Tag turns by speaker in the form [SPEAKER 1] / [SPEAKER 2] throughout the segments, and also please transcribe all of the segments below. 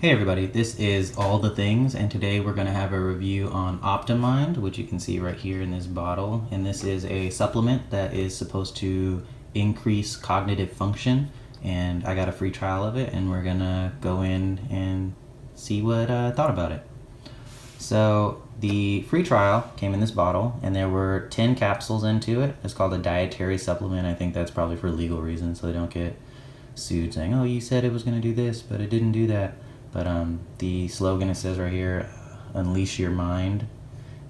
[SPEAKER 1] Hey everybody, this is All the Things, and today we're going to have a review on Optimind, which you can see right here in this bottle. And this is a supplement that is supposed to increase cognitive function, and I got a free trial of it, and we're going to go in and see what I thought about it. So the free trial came in this bottle, and there were 10 capsules into it. It's called a dietary supplement. I think that's probably for legal reasons, so they don't get sued saying, oh, you said it was going to do this, but it didn't do that. But the slogan, it says right here, unleash your mind,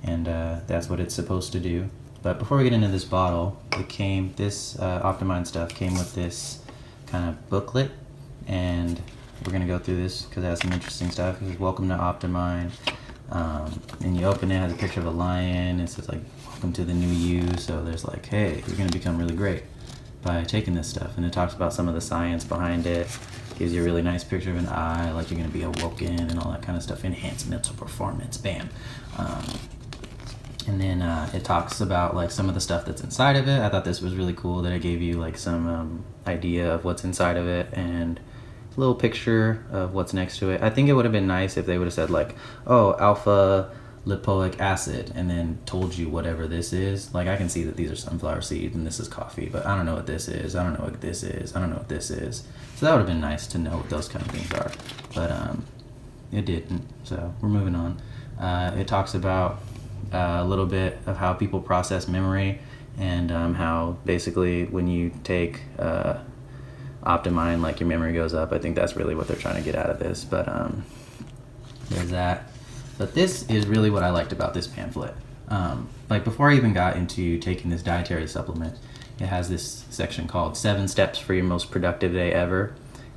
[SPEAKER 1] and that's what it's supposed to do. But before we get into this bottle, this Optimind stuff came with this kind of booklet, and we're going to go through this because it has some interesting stuff. It says, welcome to Optimind, and you open it, it has a picture of a lion. It says, like, welcome to the new you, so there's like, hey, you're going to become really great by taking this stuff. And it talks about some of the science behind it. Gives you a really nice picture of an eye, like you're going to be awoken and all that kind of stuff. Enhanced mental performance, bam. And then it talks about like some of the stuff that's inside of it. I thought this was really cool that it gave you like some idea of what's inside of it and a little picture of what's next to it. I think it would have been nice if they would have said like, oh, alpha lipoic acid, and then told you whatever this is. Like, I can see that these are sunflower seeds and this is coffee, but I don't know what this is. I don't know what this is. I don't know what this is. So that would have been nice to know what those kind of things are, but it didn't. So we're moving on. It talks about a little bit of how people process memory, and how basically when you take Optimind, like, your memory goes up. I think that's really what they're trying to get out of this, but there's that. But this is really what I liked about this pamphlet. Like, before I even got into taking this dietary supplement, it has this section called 7 Steps for Your Most Productive Day Ever.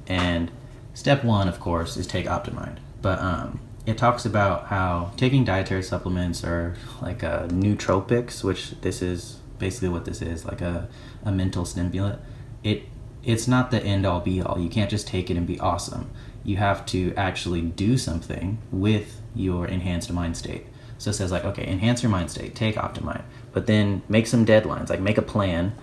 [SPEAKER 1] And step 1, of course, is take Optimind. But it talks about how taking dietary supplements are like nootropics, which this is basically what this is, like a mental stimulant. It's not the end all be all. You can't just take it and be awesome. You have to actually do something with your enhanced mind state. So it says like, okay, enhance your mind state, take Optimind, but then make some deadlines, like make a plan,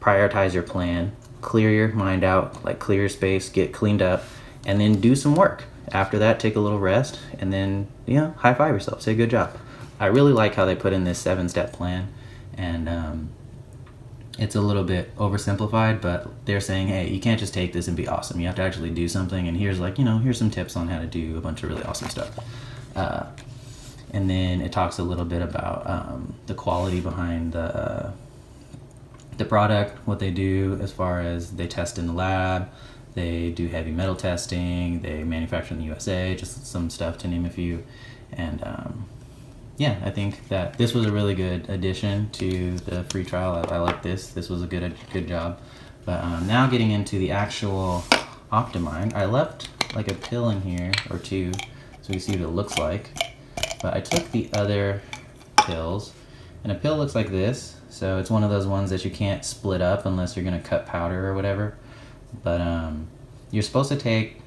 [SPEAKER 1] prioritize your plan, clear your mind out, like clear your space, get cleaned up, and then do some work. After that, take a little rest, and then, high five yourself, say good job. I really like how they put in this 7-step plan, and it's a little bit oversimplified, but they're saying, hey, you can't just take this and be awesome. You have to actually do something, and here's like, here's some tips on how to do a bunch of really awesome stuff. And then it talks a little bit about the quality behind the product, what they do as far as they test in the lab, they do heavy metal testing, they manufacture in the USA, just some stuff to name a few. And yeah, I think that this was a really good addition to the free trial. I like this. This was a good job. But now getting into the actual Optimind, I left like a pill in here or two so you see what it looks like. But I took the other pills, and a pill looks like this. So it's one of those ones that you can't split up unless you're going to cut powder or whatever. But you're supposed to take,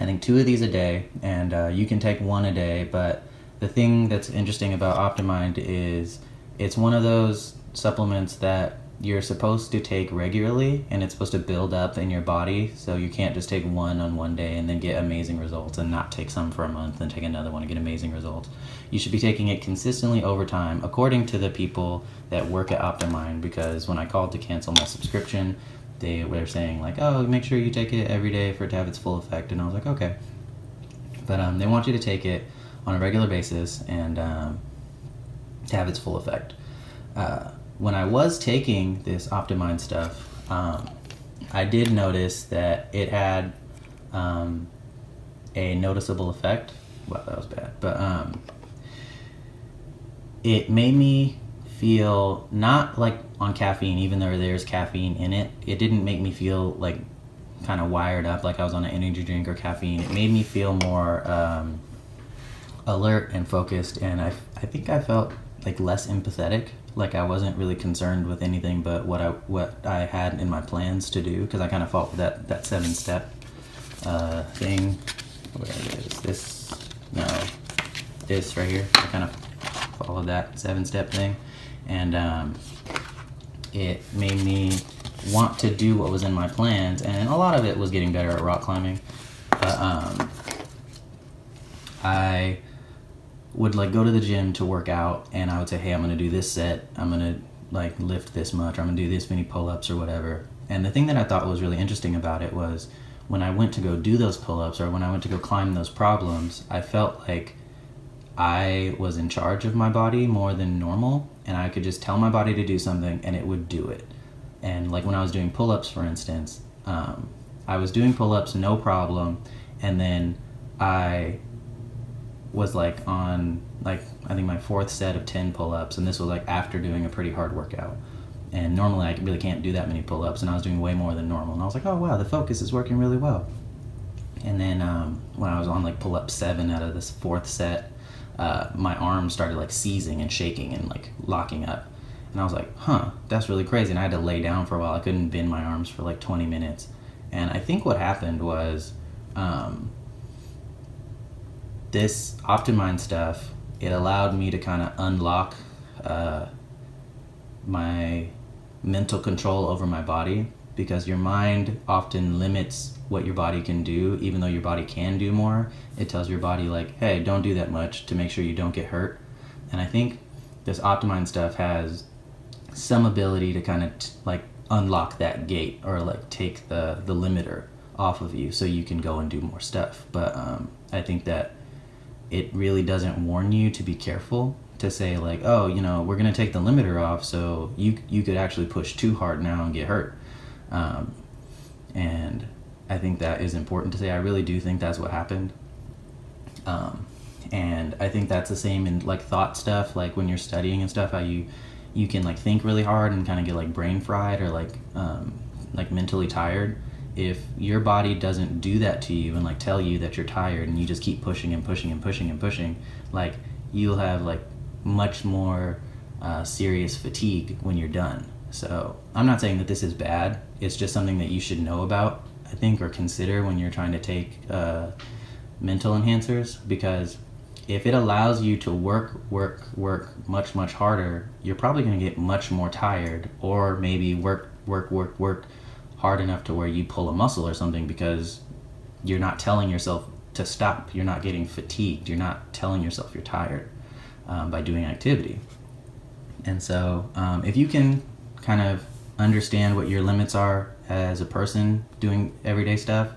[SPEAKER 1] I think, 2 of these a day, and you can take 1 a day. But the thing that's interesting about Optimind is it's one of those supplements that you're supposed to take regularly, and it's supposed to build up in your body, so you can't just take 1 on one day and then get amazing results, and not take some for a month and take another one and get amazing results. You should be taking it consistently over time, according to the people that work at Optimind, because when I called to cancel my subscription, they were saying like, oh, make sure you take it every day for it to have its full effect, and I was like, okay. But they want you to take it on a regular basis and to have its full effect. When I was taking this Optimind stuff, I did notice that it had a noticeable effect. Wow, that was bad. But it made me feel not like on caffeine, even though there's caffeine in it. It didn't make me feel like kind of wired up like I was on an energy drink or caffeine. It made me feel more alert and focused, and I think I felt like less empathetic. Like I wasn't really concerned with anything but what I had in my plans to do, because I kind of followed that 7-step thing. Where is this? No, this right here. I kind of followed that 7-step thing, and it made me want to do what was in my plans, and a lot of it was getting better at rock climbing. But I would like go to the gym to work out, and I would say, hey, I'm going to do this set, I'm going to like lift this much, or I'm going to do this many pull-ups or whatever. And the thing that I thought was really interesting about it was when I went to go do those pull-ups, or when I went to go climb those problems, I felt like I was in charge of my body more than normal, and I could just tell my body to do something and it would do it. And like when I was doing pull-ups, for instance, I was doing pull-ups no problem, and then I was like on like I think my fourth set of 10 pull-ups, and this was like after doing a pretty hard workout. And normally I really can't do that many pull-ups, and I was doing way more than normal. And I was like, oh wow, the focus is working really well. And then when I was on like pull-up 7 out of this fourth set, my arms started like seizing and shaking and like locking up. And I was like, that's really crazy. And I had to lay down for a while. I couldn't bend my arms for like 20 minutes. And I think what happened was this Optimind stuff, it allowed me to kind of unlock my mental control over my body, because your mind often limits what your body can do, even though your body can do more. It tells your body like, hey, don't do that much to make sure you don't get hurt. And I think this Optimind stuff has some ability to kind of like unlock that gate, or like take the limiter off of you so you can go and do more stuff. But I think that it really doesn't warn you to be careful, to say like, oh, you know, we're going to take the limiter off so you could actually push too hard now and get hurt. And I think that is important to say. I really do think that's what happened. And I think that's the same in like thought stuff, like when you're studying and stuff, how you can like think really hard and kind of get like brain fried, or like mentally tired. If your body doesn't do that to you and like tell you that you're tired, and you just keep pushing and pushing and pushing and pushing, like you'll have like much more serious fatigue when you're done. So I'm not saying that this is bad. It's just something that you should know about, I think, or consider when you're trying to take mental enhancers, because if it allows you to work much, much harder, you're probably going to get much more tired, or maybe work hard enough to where you pull a muscle or something, because you're not telling yourself to stop. You're not getting fatigued. You're not telling yourself you're tired by doing activity. And so if you can kind of understand what your limits are as a person doing everyday stuff,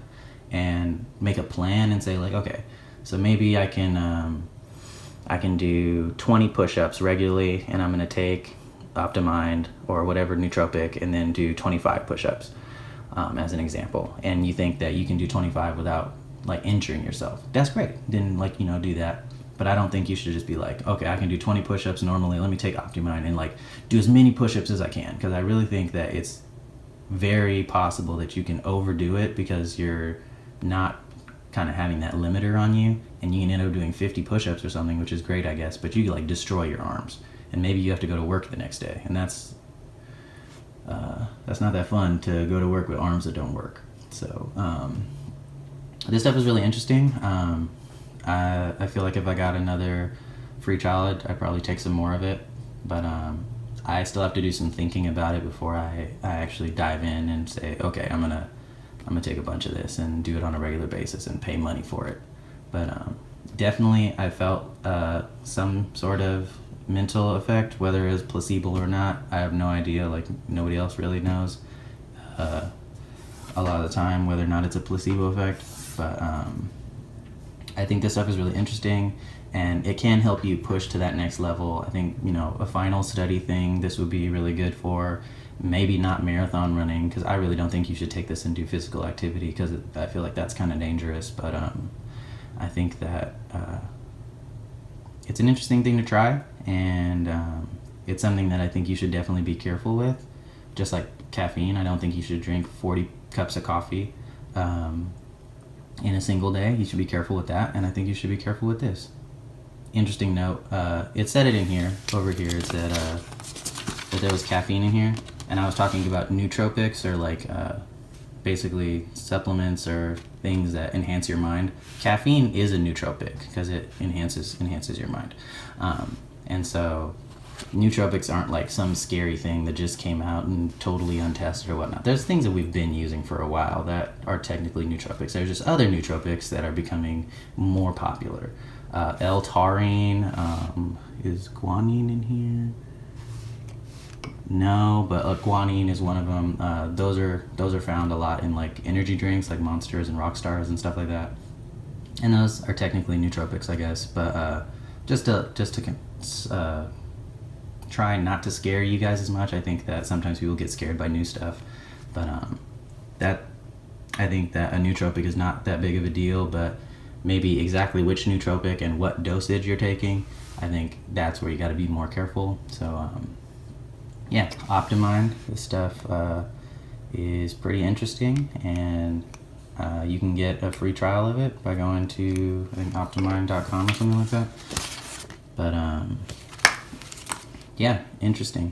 [SPEAKER 1] and make a plan and say like, okay, so maybe I can do 20 push-ups regularly, and I'm going to take Optimind or whatever nootropic, and then do 25 push-ups as an example. And you think that you can do 25 without like injuring yourself. That's great. Then like, you know, do that. But I don't think you should just be like, okay, I can do 20 push-ups normally, let me take Optimind and like do as many push-ups as I can. Because I really think that it's very possible that you can overdo it, because you're not kind of having that limiter on you, and you can end up doing 50 push-ups or something, which is great, I guess, but you like destroy your arms, and maybe you have to go to work the next day, and that's not that fun, to go to work with arms that don't work. So this stuff is really interesting. I feel like if I got another free trial, I'd probably take some more of it, but I still have to do some thinking about it before I actually dive in and say, okay, I'm gonna take a bunch of this and do it on a regular basis and pay money for it. But definitely I felt some sort of mental effect, whether it was placebo or not. I have no idea, like nobody else really knows a lot of the time whether or not it's a placebo effect. But I think this stuff is really interesting, and it can help you push to that next level. I think, you know, a final study thing, this would be really good for. Maybe not marathon running, because I really don't think you should take this and do physical activity, because I feel like that's kind of dangerous. But I think that it's an interesting thing to try, and it's something that I think you should definitely be careful with. Just like caffeine, I don't think you should drink 40 cups of coffee in a single day. You should be careful with that, and I think you should be careful with this. Interesting note, it said it in here, over here, it said that there was caffeine in here, and I was talking about nootropics, or like basically supplements or things that enhance your mind. Caffeine is a nootropic because it enhances your mind, and so nootropics aren't like some scary thing that just came out and totally untested or whatnot. There's things that we've been using for a while that are technically nootropics. There's just other nootropics that are becoming more popular. L-taurine. Is guanine in here? No, but guanine is one of them. Those are found a lot in like energy drinks, like Monsters and Rockstars and stuff like that. And those are technically nootropics, I guess. But just to try not to scare you guys as much. I think that sometimes people get scared by new stuff, but I think that a nootropic is not that big of a deal. But maybe exactly which nootropic and what dosage you're taking, I think that's where you got to be more careful. So yeah, Optimind, this stuff is pretty interesting, and you can get a free trial of it by going to, I think, optimind.com or something like that. But yeah, interesting.